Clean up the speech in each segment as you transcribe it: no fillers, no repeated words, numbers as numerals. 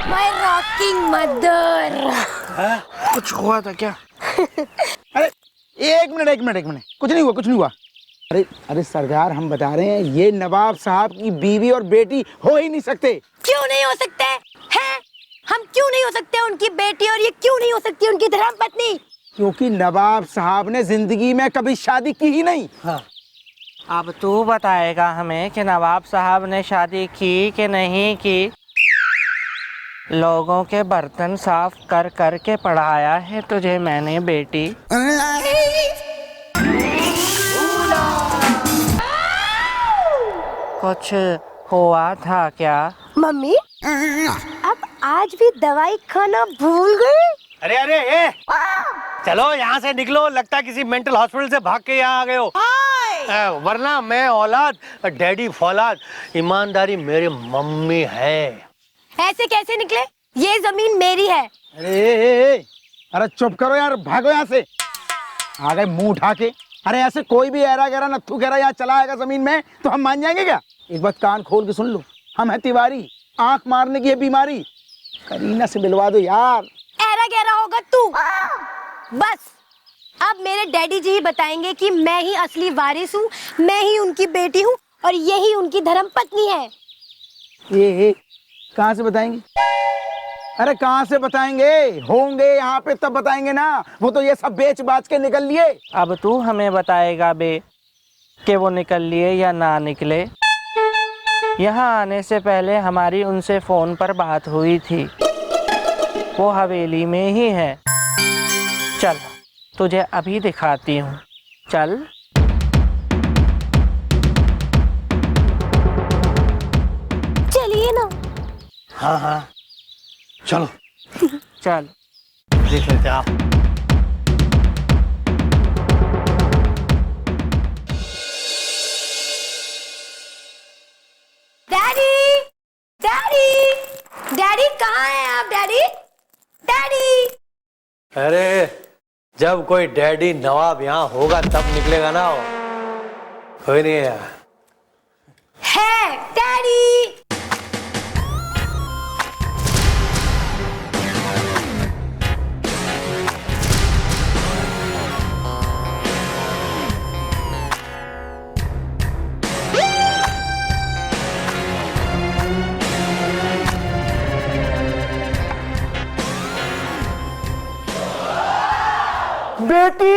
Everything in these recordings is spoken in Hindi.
My rocking mother. कुछ हुआ था क्या? अरे एक मिनट, कुछ नहीं हुआ। अरे सरदार, हम बता रहे हैं ये नवाब साहब की बीवी और बेटी हो ही नहीं सकते। क्यों नहीं हो सकते हैं? हम क्यों नहीं हो सकते उनकी बेटी, और ये क्यों नहीं हो सकती उनकी धर्मपत्नी? क्योंकि नवाब साहब ने जिंदगी में कभी शादी की ही नहीं। हाँ। अब तू बताएगा हमें कि नवाब साहब ने शादी की कि नहीं की। लोगों के बर्तन साफ कर कर के पढ़ाया है तुझे मैंने बेटी। कुछ हुआ था क्या? मम्मी अब आज भी दवाई खाना भूल गए? अरे चलो यहाँ से निकलो, लगता है किसी मेंटल हॉस्पिटल से भाग के यहाँ आ गए हो। वरना मैं औलाद, डैडी फौलाद, ईमानदारी मेरी मम्मी है। ऐसे कैसे निकले? ये जमीन मेरी है। अरे चुप करो यार, भागो यहाँ से। आ गए मुंह उठा के। अरे ऐसे कोई भी ऐरा गैरा नत्थू गैरा यहाँ चला आएगा जमीन में तो हम मान जाएंगे क्या? एक बात कान खोल के सुन लो, हम है तिवारी, आंख मारने की है बीमारी। करीना से मिलवा दो यार। ऐरा गहरा होगा तू। बस अब मेरे डैडी जी ही बताएंगे कि मैं ही असली वारिस हूँ, मैं ही उनकी बेटी हूँ और यही उनकी धर्म पत्नी है। ये कहाँ से बताएंगे? अरे कहाँ से बताएंगे? होंगे यहाँ पे तब बताएंगे ना। वो तो ये सब बेच बाच के निकल लिए। अब तू हमें बताएगा बे कि वो निकल लिए या ना निकले। यहाँ आने से पहले हमारी उनसे फोन पर बात हुई थी। वो हवेली में ही है। चल तुझे अभी दिखाती हूँ, चल। चलिए ना। हाँ चलो चल देख लेते आप। डैडी, डैडी, डैडी कहाँ हैं आप? Daddy, daddy. अरे जब कोई डैडी नवाब यहाँ होगा तब निकलेगा ना। कोई नहीं है। है डैडी। बेटी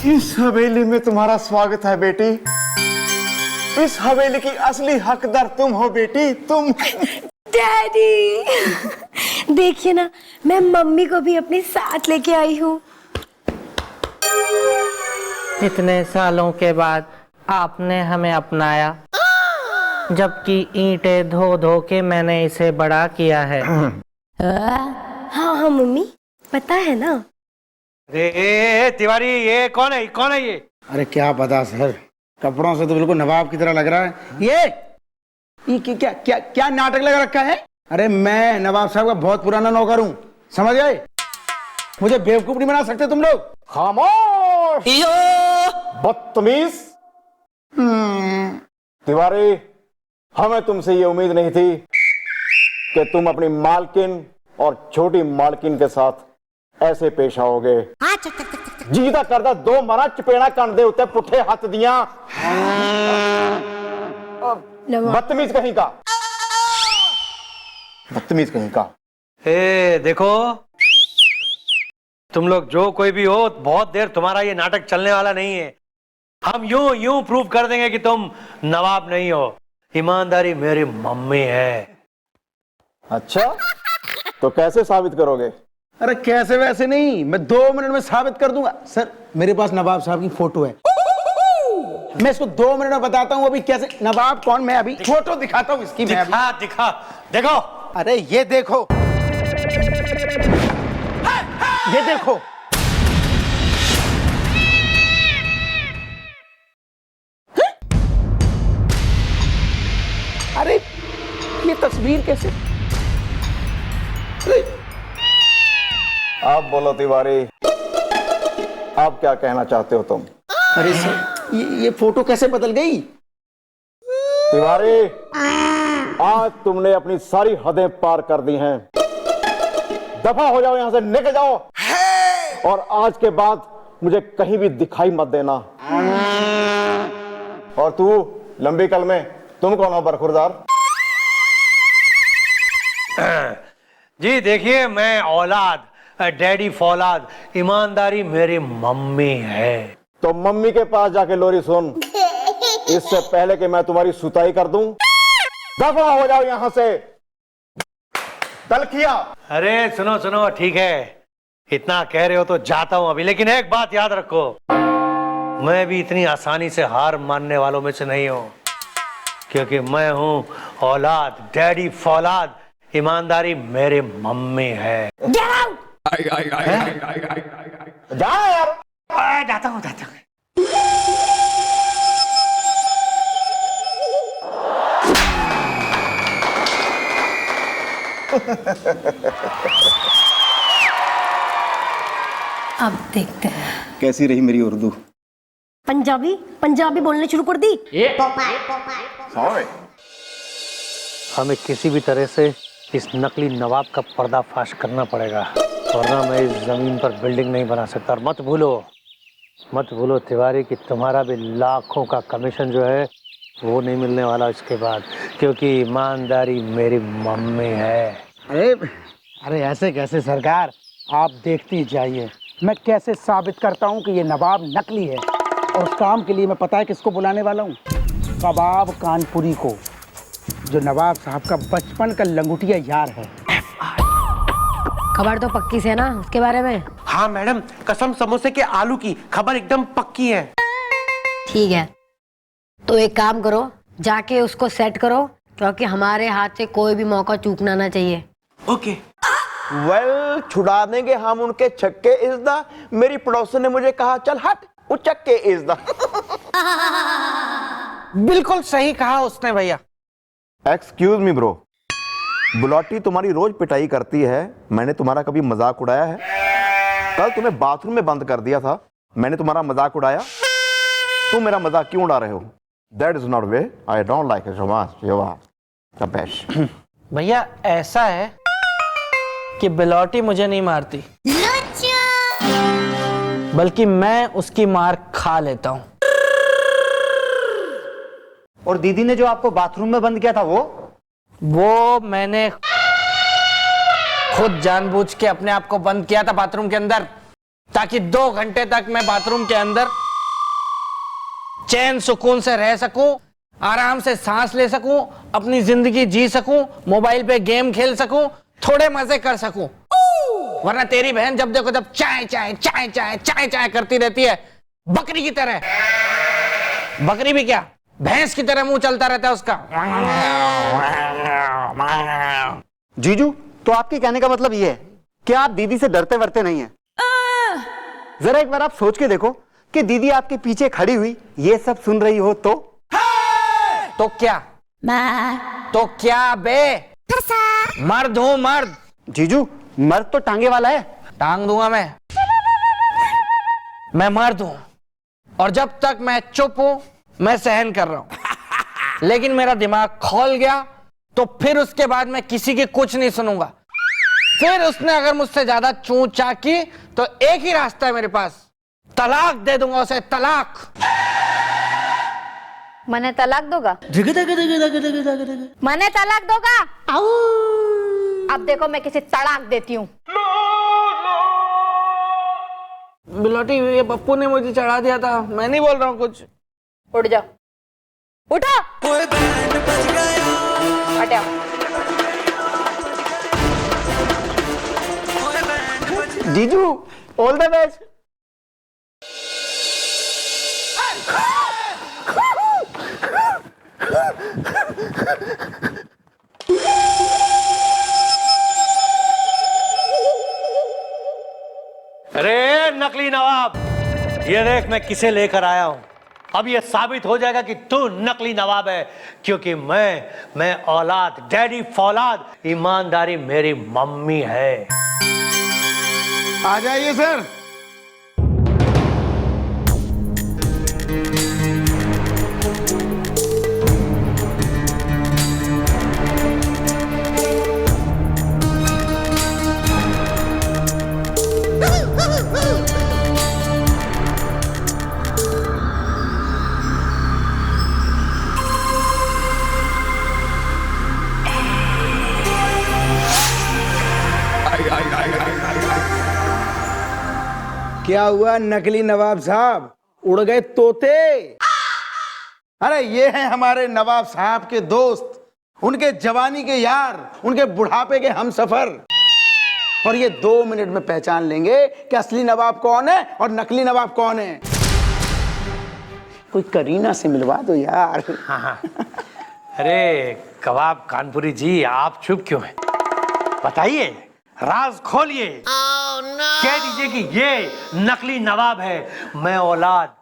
इस हवेली में तुम्हारा स्वागत है बेटी। इस हवेली की असली हकदार तुम हो बेटी, तुम। डैडी देखिए ना, मैं मम्मी को भी अपने साथ लेके आई हूँ। इतने सालों के बाद आपने हमें अपनाया, जबकि ईंटें धो धो के मैंने इसे बड़ा किया है। हाँ मम्मी, पता है ना। अरे तिवारी, ये कौन है ये? अरे क्या पता सर, कपड़ों से तो बिल्कुल नवाब की तरह लग रहा है। ये क्या क्या क्या नाटक लगा रखा है? अरे मैं नवाब साहब का बहुत पुराना नौकर हूँ, समझ गए? मुझे बेवकूफ नहीं बना सकते तुम लोग। खामोश बदतमीज। तिवारी, हमें तुमसे ये उम्मीद नहीं थी कि तुम अपनी मालकिन और छोटी मालकिन के साथ ऐसे पेश आओगे। जीदा करदा दो मारा चपेड़ा कन दे उत्ते पुठे हाथ दिया। बदतमीज कहीं का, बदतमीज कहीं का। देखो तुम लोग जो कोई भी हो, बहुत देर तुम्हारा ये नाटक चलने वाला नहीं है। हम यूं प्रूव कर देंगे कि तुम नवाब नहीं हो। ईमानदारी मेरी मम्मी है। अच्छा, तो कैसे साबित करोगे? अरे कैसे वैसे नहीं, मैं 2 मिनट में साबित कर दूंगा। सर मेरे पास नवाब साहब की फोटो है, मैं इसको 2 मिनट में बताता हूँ अभी कैसे नवाब कौन। मैं अभी फोटो दिखाता हूँ इसकी। दिखा देखो। अरे ये देखो, ये देखो। अरे ये तस्वीर कैसे? आप बोलो तिवारी, आप क्या कहना चाहते हो तुम? अरे सर, ये फोटो कैसे बदल गई? तिवारी, आज तुमने अपनी सारी हदें पार कर दी हैं। दफा हो जाओ, यहां से निकल जाओ, और आज के बाद मुझे कहीं भी दिखाई मत देना। और तू लंबी कल में तुम कौन हो बरखुरदार? जी देखिए, मैं औलाद, डैडी फौलाद, ईमानदारी मेरी मम्मी है। तो मम्मी के पास जाके लोरी सुन, इससे पहले कि मैं तुम्हारी सुताई कर दूं। दफा हो जाओ यहां से, तलखिया। अरे सुनो सुनो, ठीक है, इतना कह रहे हो तो जाता हूं अभी, लेकिन एक बात याद रखो, मैं भी इतनी आसानी से हार मानने वालों में से नहीं हूं, क्योंकि मैं हूं औलाद, डैडी फौलाद, ईमानदारी मेरी मम्मी है। जा यार। जाता हूं, जाता हूं। अब देखते हैं। कैसी रही मेरी उर्दू? पंजाबी पंजाबी बोलने शुरू कर दी। हमें किसी भी तरह से इस नकली नवाब का पर्दाफाश करना पड़ेगा, वरना मैं इस जमीन पर बिल्डिंग नहीं बना सकता। और मत भूलो तिवारी कि तुम्हारा भी लाखों का कमीशन जो है वो नहीं मिलने वाला इसके बाद, क्योंकि ईमानदारी मेरी मम्मी है। अरे ऐसे कैसे सरकार, आप देखती जाइए, मैं कैसे साबित करता हूँ कि ये नवाब नकली है। और उस काम के लिए मैं पता है किसको बुलाने वाला हूँ? कबाब कानपुरी को, जो नवाब साहब का बचपन का लंगोटिया यार है। खबर तो पक्की से है ना उसके बारे में? हाँ मैडम, कसम समोसे के आलू की खबर एकदम पक्की है। ठीक है, तो एक काम करो, जाके उसको सेट करो, क्योंकि हमारे हाथ से कोई भी मौका चूकना ना चाहिए। ओके। वेल, छुड़ा देंगे हम उनके छक्के इज़्दा। मेरी पड़ोसन ने मुझे कहा चल हट, वो चक्के इज़्दा। बिल्कुल सही कहा उसने भैया। एक्सक्यूज मी ब्रो, बुलौटी तुम्हारी रोज पिटाई करती है, मैंने तुम्हारा कभी मजाक उड़ाया है? कल तुम्हें बाथरूम में बंद कर दिया था, मैंने तुम्हारा मजाक उड़ाया? तुम मेरा मजाक क्यों उड़ा रहे हो? That is not way, I don't like it. भैया ऐसा है कि बिलौटी मुझे नहीं मारती, बल्कि मैं उसकी मार खा लेता हूँ। और दीदी ने जो आपको बाथरूम में बंद किया था वो मैंने खुद जानबूझ के अपने आप को बंद किया था बाथरूम के अंदर, ताकि 2 घंटे तक मैं बाथरूम के अंदर चैन सुकून से रह सकूं, आराम से सांस ले सकूं, अपनी जिंदगी जी सकूं, मोबाइल पे गेम खेल सकूं, थोड़े मजे कर सकूं। वरना तेरी बहन जब देखो तब चाय चाय चाय चाय चाय चाय करती रहती है, बकरी की तरह। बकरी भी क्या, भैंस की तरह मुंह चलता रहता है उसका। जीजू, तो आपके कहने का मतलब ये है कि आप दीदी से डरते वरते नहीं हैं? जरा एक बार आप सोच के देखो कि दीदी आपके पीछे खड़ी हुई ये सब सुन रही हो तो क्या? तो क्या बे, मर्द हूं मर्द। जीजू, मर्द तो टांगे वाला है। टांग दूंगा मैं मर्द हूं, और जब तक मैं चुप हूं मैं सहन कर रहा हूं, लेकिन मेरा दिमाग खोल गया तो फिर उसके बाद मैं किसी की कुछ नहीं सुनूंगा। फिर उसने अगर मुझसे ज्यादा चूं चा की तो एक ही रास्ता है मेरे पास, तलाक दे दूंगा उसे, तलाक। मने तलाक दोगा? मने तलाक दोगा? अब देखो मैं किसी तड़ाक देती हूँ। बिलौटी, ये पप्पू ने मुझे चढ़ा दिया था, मैं नहीं बोल रहा हूँ कुछ। उठ जाओ, उठो, हटाओ। जीजू, ऑल द बेस्ट। अरे नकली नवाब, ये देख मैं किसे लेकर आया हूं। अब ये साबित हो जाएगा कि तू नकली नवाब है, क्योंकि मैं औलाद, डैडी फौलाद, ईमानदारी मेरी मम्मी है। आ जाइए सर। क्या हुआ नकली नवाब साहब, उड़ गए तोते? अरे ये हैं हमारे नवाब साहब के दोस्त, उनके जवानी के यार, उनके बुढ़ापे के हमसफर। और ये 2 मिनट में पहचान लेंगे कि असली नवाब कौन है और नकली नवाब कौन है। कोई करीना से मिलवा दो यार। हाँ। अरे कबाब कानपुरी जी, आप चुप क्यों हैं? बताइए, राज खोलिए। कह दीजिए कि ये नकली नवाब है, मैं औलाद,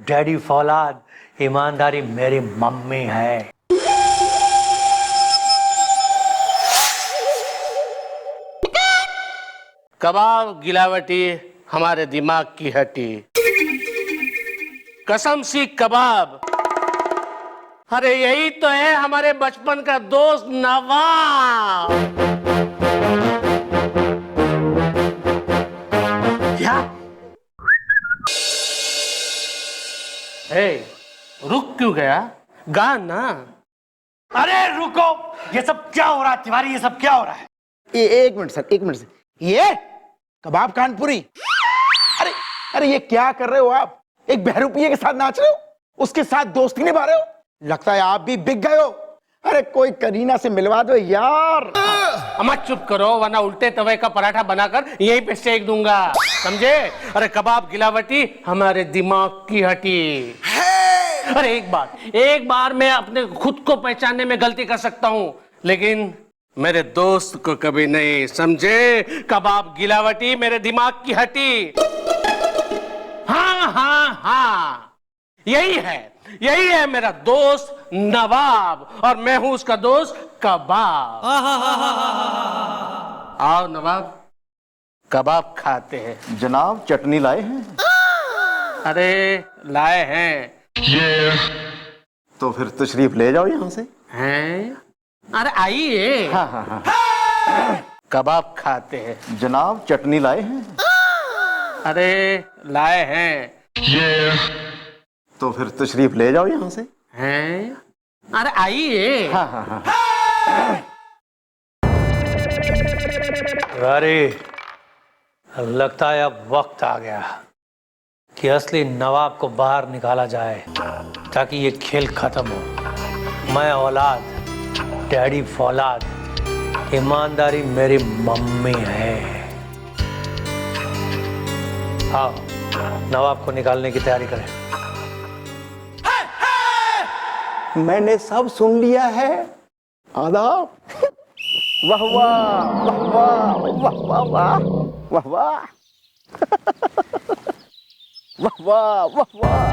डैडी फौलाद, ईमानदारी मेरी मम्मी है। कबाब गिलावटी हमारे दिमाग की हड्डी, कसम सी कबाब। अरे यही तो है हमारे बचपन का दोस्त नवाब। क्या? हे, रुक क्यों गया? गा ना। अरे रुको, ये सब क्या हो रहा है तिवारी, ये सब क्या हो रहा है? एक मिनट सर, एक मिनट सर। ये कबाब कानपुरी, अरे अरे ये क्या कर रहे हो आप? एक बहरूपिये के साथ नाच रहे हो, उसके साथ दोस्ती निभा रहे हो। लगता है आप भी बिक गए हो। अरे कोई करीना से मिलवा दो यार। मत चुप करो, वरना उल्टे तवे का पराठा बनाकर यहीं पे सेक दूंगा, समझे? अरे कबाब गिलावटी हमारे दिमाग की हड्डी। अरे एक बार मैं अपने खुद को पहचानने में गलती कर सकता हूं, लेकिन मेरे दोस्त को कभी नहीं, समझे? कबाब गिलावटी मेरे दिमाग की हड्डी। हाँ हाँ हाँ, यही है मेरा दोस्त नवाब, और मैं हूं उसका दोस्त कबाब। आओ नवाब, कबाब खाते हैं। जनाब चटनी लाए हैं? अरे लाए हैं। तो फिर तशरीफ ले जाओ यहाँ से। हैं? अरे आइए। हाँ हाँ हाँ। कबाब खाते हैं। जनाब चटनी लाए हैं? अरे लाए हैं। तो फिर तशरीफ ले जाओ यहाँ से। हैं? अरे आइए। हाँ हाँ हाँ। अरे लगता है अब वक्त आ गया कि असली नवाब को बाहर निकाला जाए, ताकि ये खेल खत्म हो। मैं औलाद, डैडी फौलाद, ईमानदारी मेरी मम्मी है। आओ नवाब को निकालने की तैयारी करें। मैंने सब सुन लिया है। आदाब। वाह वाह वाह वाह वाह वाह वाह वाह वाह वाह वाह वाह।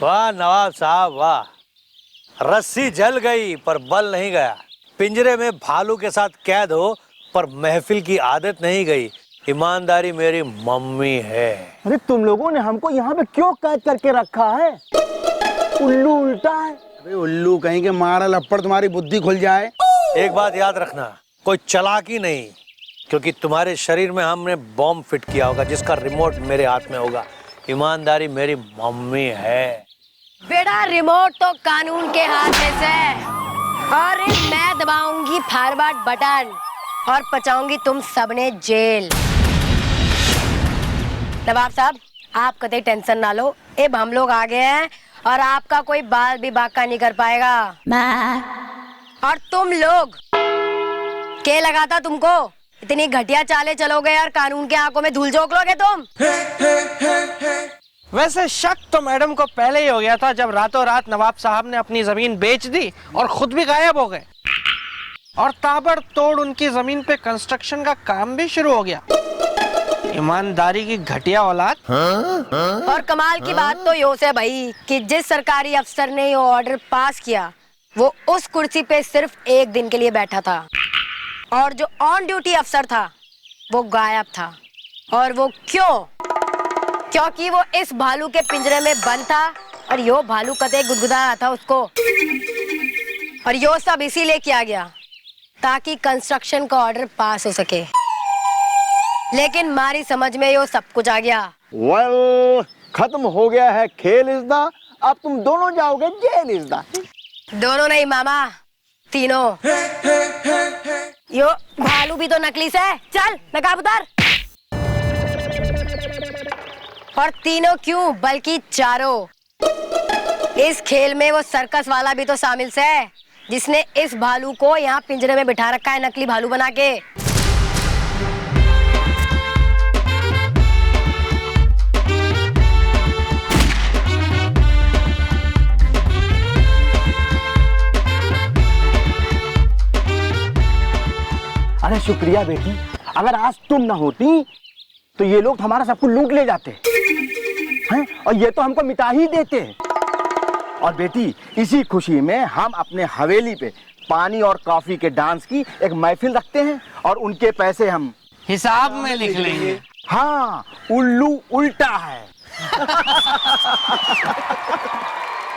वाह नवाब साहब वाह, रस्सी जल गई पर बल नहीं गया। पिंजरे में भालू के साथ कैद हो पर महफिल की आदत नहीं गई। ईमानदारी मेरी मम्मी है। अरे तुम लोगों ने हमको यहाँ पे क्यों कैद करके रखा है? उल्लू उल्टा है। अरे उल्लू कहीं के मारा लपड़ तुम्हारी बुद्धि खुल जाए। एक बात याद रखना, कोई चालाकी नहीं, क्योंकि तुम्हारे शरीर में हमने बॉम्ब फिट किया होगा जिसका रिमोट मेरे हाथ में होगा। ईमानदारी मेरी मम्मी है। बेटा रिमोट तो कानून के हाथ में से, और मैं दबाऊंगी फॉरवर्ड बटन और पहुंचाऊंगी तुम सबने जेल। नवाब साहब आप कभी टेंशन ना लो, अब हम लोग आ गए हैं और आपका कोई बाल भी बाका नहीं कर पाएगा। और तुम लोग क्या लगाता तुमको, इतनी घटिया चाले चलोगे और कानून के आंखों में धूल झोंक लोगे तुम? वैसे शक तो मैडम को पहले ही हो गया था, जब रातों रात नवाब साहब ने अपनी जमीन बेच दी और खुद भी गायब हो गए, और ताबड़तोड़ उनकी जमीन पे कंस्ट्रक्शन का काम भी शुरू हो गया। ईमानदारी की घटिया औलाद। और कमाल की बात तो यो से भाई कि जिस सरकारी अफसर ने ये ऑर्डर पास किया वो उस कुर्सी पे सिर्फ 1 दिन के लिए बैठा था, और जो ऑन ड्यूटी अफसर था वो गायब था। और वो क्यों? क्योंकि वो इस भालू के पिंजरे में बंद था और यो भालू कतई गुदगुदा रहा था उसको। और यो सब इसीलिए किया गया ताकि कंस्ट्रक्शन का ऑर्डर पास हो सके, लेकिन हमारी समझ में यो सब कुछ आ गया। वेल, खत्म हो गया है खेल इज़दा। अब तुम दोनों जाओगे जेल इज़दा। दोनों नहीं मामा, तीनों। यो भालू भी तो नकली से है। चल नकाब उतार। और तीनों क्यों बल्कि चारों। इस खेल में वो सर्कस वाला भी तो शामिल है जिसने इस भालू को यहाँ पिंजरे में बिठा रखा है नकली भालू बना के। अरे शुक्रिया बेटी, अगर आज तुम ना होती तो ये लोग हमारा सब कुछ लूट ले जाते हैं और ये तो हमको मिटा ही देते हैं। और बेटी इसी खुशी में हम अपने हवेली पे पानी और कॉफी के डांस की एक महफिल रखते हैं और उनके पैसे हम हिसाब में लिख लेंगे। हाँ, उल्लू उल्टा है।